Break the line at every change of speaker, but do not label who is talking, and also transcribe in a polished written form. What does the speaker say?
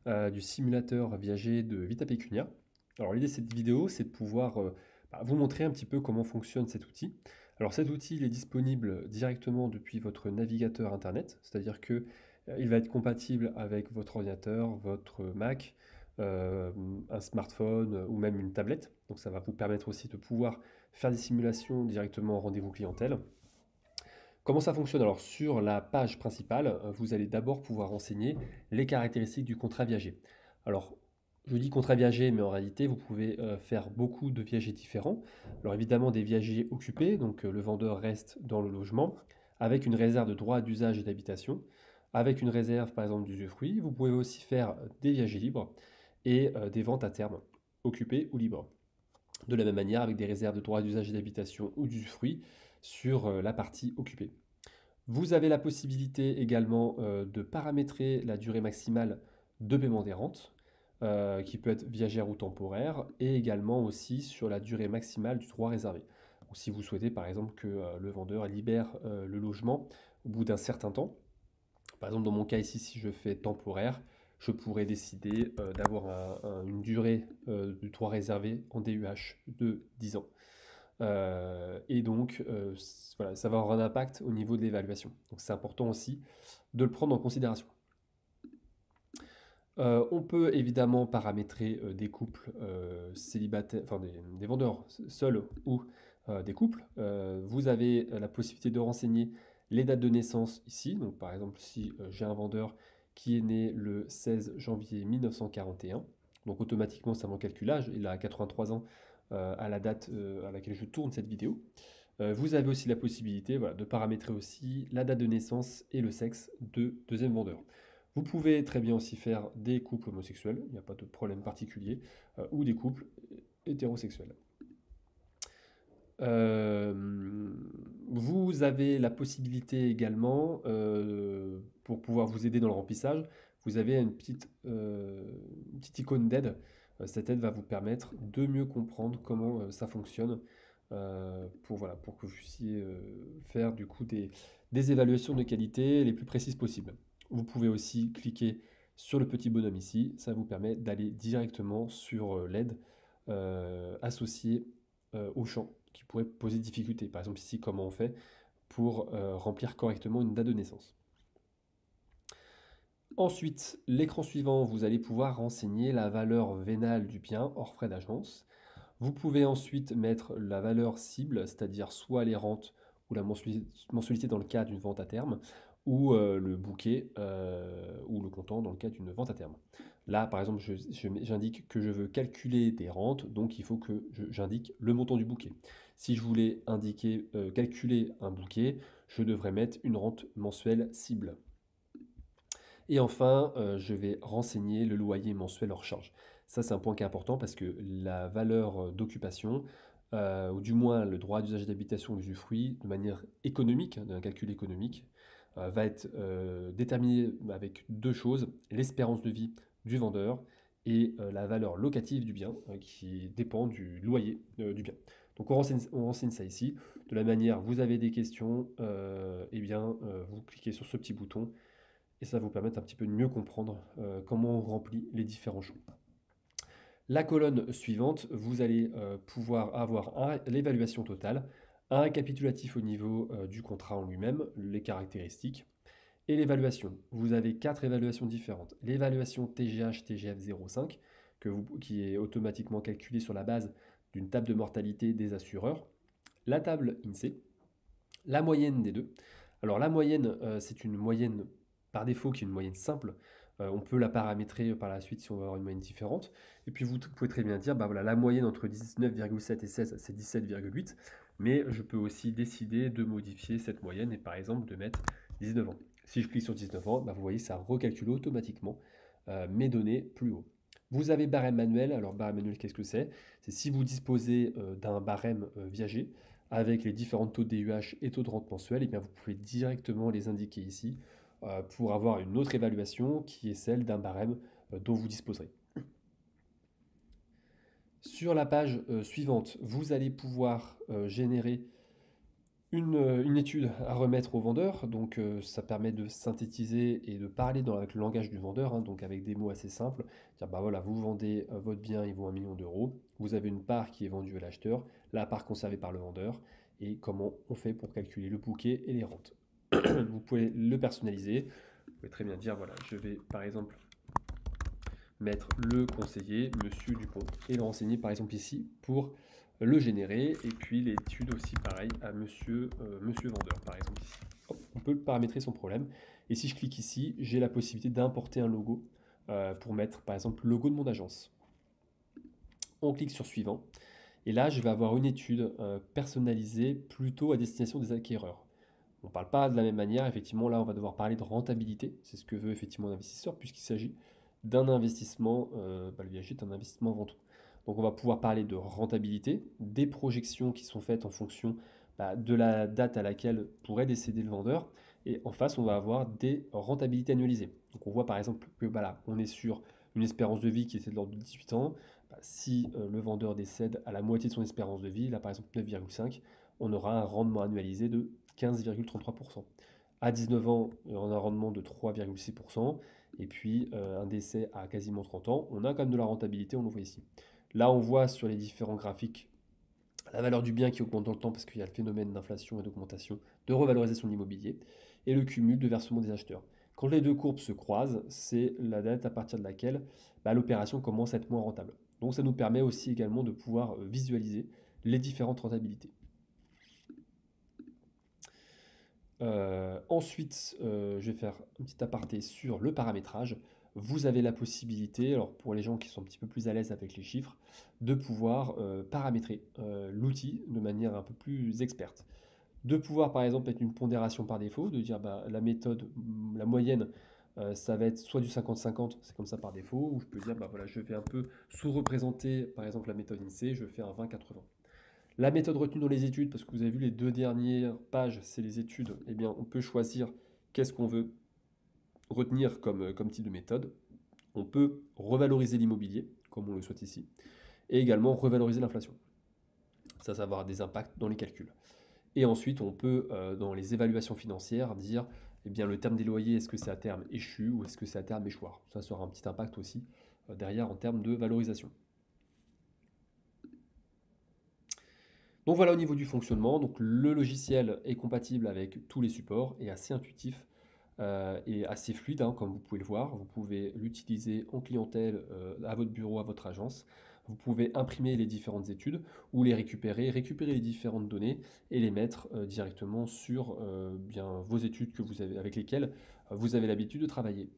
Du simulateur viager de Vita Pecunia. Alors l'idée de cette vidéo, c'est de pouvoir vous montrer un petit peu comment fonctionne cet outil. Alors cet outil, il est disponible directement depuis votre navigateur internet, c'est-à-dire que il va être compatible avec votre ordinateur, votre Mac, euh, un smartphone ou même une tablette. Donc ça va vous permettre aussi de pouvoir faire des simulations directement en rendez-vous clientèle. Comment ça fonctionne? Alors sur la page principale, vous allez d'abord pouvoir renseigner les caractéristiques du contrat viager. Alors je dis contrat viager, mais en réalité vous pouvez faire beaucoup de viagers différents. Alors évidemment des viagers occupés, donc le vendeur reste dans le logement, avec une réserve de droit d'usage et d'habitation, avec une réserve par exemple d'usufruit. Vous pouvez aussi faire des viagers libres et des ventes à terme, occupées ou libres. De la même manière avec des réserves de droit d'usage et d'habitation ou d'usufruit sur la partie occupée. Vous avez la possibilité également de paramétrer la durée maximale de paiement des rentes, qui peut être viagère ou temporaire, et également aussi sur la durée maximale du droit réservé. Donc, si vous souhaitez par exemple que le vendeur libère le logement au bout d'un certain temps, par exemple dans mon cas ici, si je fais temporaire, je pourrais décider d'avoir une durée du droit réservé en DUH de 10 ans. Et donc, voilà, ça va avoir un impact au niveau de l'évaluation. Donc, c'est important aussi de le prendre en considération. On peut évidemment paramétrer des couples célibataires, enfin des vendeurs seuls ou des couples. Vous avez la possibilité de renseigner les dates de naissance ici. Donc, par exemple, si j'ai un vendeur qui est né le 16 janvier 1941, donc automatiquement, ça m'en calculage. Il a 83 ans à la date à laquelle je tourne cette vidéo. Vous avez aussi la possibilité voilà, de paramétrer aussi la date de naissance et le sexe de deuxième vendeur. Vous pouvez très bien aussi faire des couples homosexuels, il n'y a pas de problème particulier, ou des couples hétérosexuels. Euh, Vous avez la possibilité également, pour pouvoir vous aider dans le remplissage, vous avez une petite icône d'aide. Cette aide va vous permettre de mieux comprendre comment ça fonctionne voilà, pour que vous puissiez faire du coup des évaluations de qualité les plus précises possibles. Vous pouvez aussi cliquer sur le petit bonhomme ici, ça vous permet d'aller directement sur l'aide associée au champ qui pourrait poser difficulté. Par exemple ici, comment on fait pour remplir correctement une date de naissance. Ensuite, l'écran suivant, vous allez pouvoir renseigner la valeur vénale du bien hors frais d'agence. Vous pouvez ensuite mettre la valeur cible, c'est-à-dire soit les rentes ou la mensualité dans le cas d'une vente à terme, ou le bouquet ou le comptant dans le cas d'une vente à terme. Là, par exemple, j'indique que je veux calculer des rentes, donc il faut que j'indique le montant du bouquet. Si je voulais indiquer, calculer un bouquet, je devrais mettre une rente mensuelle cible. Et enfin, je vais renseigner le loyer mensuel hors charge. Ça, c'est un point qui est important parce que la valeur d'occupation, ou du moins le droit d'usage d'habitation, l'usufruit, de manière économique, d'un calcul économique, va être déterminé avec deux choses, l'espérance de vie du vendeur et la valeur locative du bien, qui dépend du loyer du bien. Donc on renseigne ça ici. De la manière, vous avez des questions, eh bien, vous cliquez sur ce petit bouton et ça va vous permettre un petit peu de mieux comprendre comment on remplit les différents champs. La colonne suivante, vous allez pouvoir avoir l'évaluation totale, un récapitulatif au niveau du contrat en lui-même, les caractéristiques, et l'évaluation. Vous avez quatre évaluations différentes. L'évaluation TGH-TGF 05, qui est automatiquement calculée sur la base d'une table de mortalité des assureurs, la table INSEE, la moyenne des deux. Alors la moyenne, c'est une moyenne par défaut qui est une moyenne simple. On peut la paramétrer par la suite si on veut avoir une moyenne différente. Et puis vous pouvez très bien dire, bah voilà, la moyenne entre 19,7 et 16, c'est 17,8. Mais je peux aussi décider de modifier cette moyenne et par exemple de mettre 19 ans. Si je clique sur 19 ans, bah vous voyez, ça recalcule automatiquement mes données plus haut. Vous avez barème manuel. Alors barème manuel, qu'est-ce que c'est? C'est si vous disposez d'un barème viager, avec les différents taux de DUH et taux de rente mensuels, et bien vous pouvez directement les indiquer ici pour avoir une autre évaluation qui est celle d'un barème dont vous disposerez. Sur la page suivante, vous allez pouvoir générer une étude à remettre au vendeur, donc ça permet de synthétiser et de parler avec le langage du vendeur, hein, donc avec des mots assez simples. Dire, bah voilà, vous vendez votre bien, il vaut 1 million d'euros, vous avez une part qui est vendue à l'acheteur, la part conservée par le vendeur, et comment on fait pour calculer le bouquet et les rentes. Vous pouvez le personnaliser, vous pouvez très bien dire, voilà, je vais par exemple mettre le conseiller, Monsieur Dupont, et le renseigner par exemple ici pour le générer, et puis l'étude aussi pareil à Monsieur Vendeur par exemple ici. Hop, on peut le paramétrer sans problème. Et si je clique ici, j'ai la possibilité d'importer un logo pour mettre par exemple le logo de mon agence. On clique sur suivant, et là je vais avoir une étude personnalisée plutôt à destination des acquéreurs. On ne parle pas de la même manière, effectivement là on va devoir parler de rentabilité, c'est ce que veut effectivement l'investisseur puisqu'il s'agit d'un investissement, le viager est un investissement avant tout. Donc on va pouvoir parler de rentabilité, des projections qui sont faites en fonction de la date à laquelle pourrait décéder le vendeur, et en face on va avoir des rentabilités annualisées. Donc on voit par exemple que voilà, on est sur une espérance de vie qui était de l'ordre de 18 ans. Si le vendeur décède à la moitié de son espérance de vie, là par exemple 9,5, on aura un rendement annualisé de 15,33%. À 19 ans, on a un rendement de 3,6%. Et puis un décès à quasiment 30 ans, on a quand même de la rentabilité, on le voit ici. Là, on voit sur les différents graphiques la valeur du bien qui augmente dans le temps parce qu'il y a le phénomène d'inflation et d'augmentation, de revalorisation de l'immobilier, et le cumul de versement des acheteurs. Quand les deux courbes se croisent, c'est la date à partir de laquelle l'opération commence à être moins rentable. Donc ça nous permet aussi également de pouvoir visualiser les différentes rentabilités. Ensuite, je vais faire un petit aparté sur le paramétrage. Vous avez la possibilité, alors pour les gens qui sont un petit peu plus à l'aise avec les chiffres, de pouvoir paramétrer l'outil de manière un peu plus experte. De pouvoir par exemple mettre une pondération par défaut, de dire la méthode, la moyenne, ça va être soit du 50-50, c'est comme ça par défaut, ou je peux dire voilà, je vais un peu sous-représenter par exemple la méthode INSEE, je fais un 20-80. La méthode retenue dans les études, parce que vous avez vu les deux dernières pages, c'est les études, eh bien on peut choisir qu'est-ce qu'on veut retenir comme type de méthode. On peut revaloriser l'immobilier, comme on le souhaite ici, et également revaloriser l'inflation. Ça va avoir des impacts dans les calculs. Et ensuite, on peut, dans les évaluations financières, dire eh bien, le terme des loyers, est-ce que c'est à terme échu ou est-ce que c'est à terme échoir. Ça sera un petit impact aussi derrière en termes de valorisation. Donc voilà au niveau du fonctionnement. Donc le logiciel est compatible avec tous les supports et assez intuitif et assez fluide, hein, comme vous pouvez le voir. Vous pouvez l'utiliser en clientèle à votre bureau, à votre agence. Vous pouvez imprimer les différentes études ou les récupérer les différentes données et les mettre directement sur bien, vos études que vous avez, avec lesquelles vous avez l'habitude de travailler.